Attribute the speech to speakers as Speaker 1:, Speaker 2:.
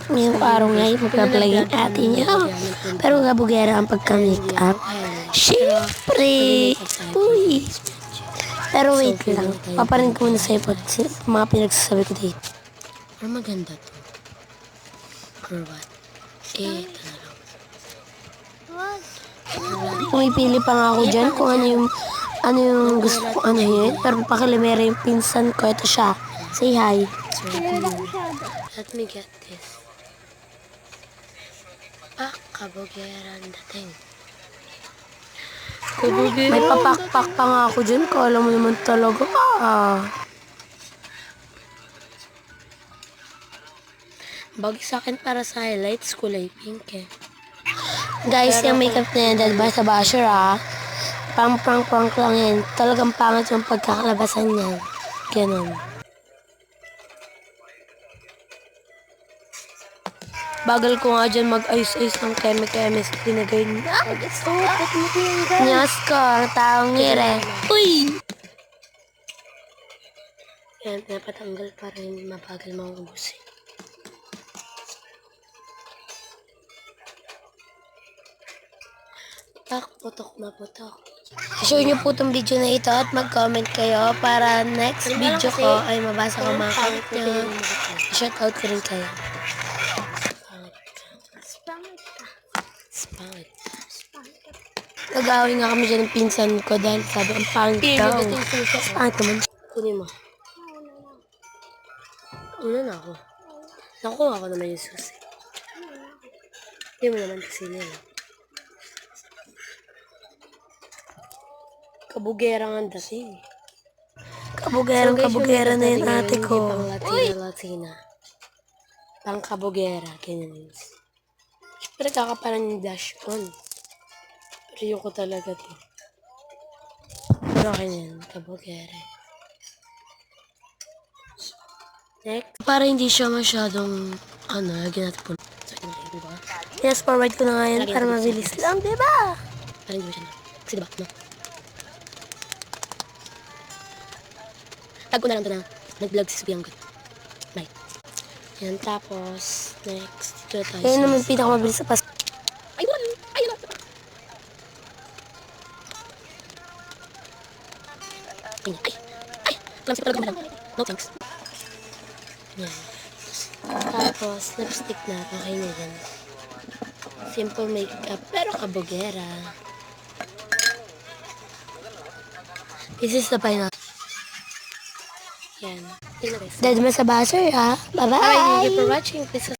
Speaker 1: Ngayong araw nga ay magpa-vlog yung ate niya. Pero kabugera ang pagka-make up. Siyempre! Uy! Pero wait lang. Paparin ko muna sa'yo po mga pinagsasabi ko dito.
Speaker 2: Pero maganda to. Or what? Ito na lang.
Speaker 1: Pumipili pa nga ako dyan kung ano yung gusto ko yun. Pero pakilimera yung pinsan ko. Ito siya. Say hi.
Speaker 2: So, let me get this. Kabugera ang dating.
Speaker 1: May papakpak pa nga ako dyan. Kala mo naman talaga.
Speaker 2: Bagay sa akin para sa highlights, kulay pink eh.
Speaker 1: Guys, yung makeup na yan, dahil ba sa basher prank lang yan. Talagang pangit yung pagkakalabasan niya. Ganun. Bagal ko nga dyan mag-ayos-ayos ng chemistry na ganyan. Nyas ko, ang taong ngire. Uy!
Speaker 2: Yan, pinapatanggal para hindi mabagal maubusin. Putok na putok.
Speaker 1: Share nyo po itong video na ito at mag-comment kayo para next video ko ay mabasa ko mga comment nyo. Shoutout ko rin kayo.
Speaker 2: Spangit.
Speaker 1: Nag-away nga kami dyan ng pinsan ko dahil sabi ang pangit daw. Pangit naman.
Speaker 2: Kunin mo. Una na ako. Nakuha ko naman yung susi. Hindi mo naman kasi nila. Kabugera nga dating.
Speaker 1: Kabugera na yun ate ko.
Speaker 2: Pang Latina. Pang kabugera. Ganyan yun. Siyempre kakapalan yung dash on. Pero ko talaga to. Pero kanyan. Kabugera. Next. Para hindi siya masyadong lagyan natin po. So, diba?
Speaker 1: Yes, forward ko na ngayon para mabilis lang, diba?
Speaker 2: Para hindi mo siya na. Kasi diba, no? Tag ko na lang ito na nag-vlog si Sophia Anggot. Right. Yan, tapos, next, dito tayo.
Speaker 1: Yan naman pinakamabilis sa pas.
Speaker 2: Ay, wala! Ay, wala! Ay! Alam si talaga lang. No thanks. Yan. Tapos, lipstick na. Okay na yan. Simple makeup, pero kabugera.
Speaker 1: This is the final.
Speaker 2: Yan.
Speaker 1: Dahil mo sa basher, ha? Bye-bye!
Speaker 2: Alright, thank you for watching. Please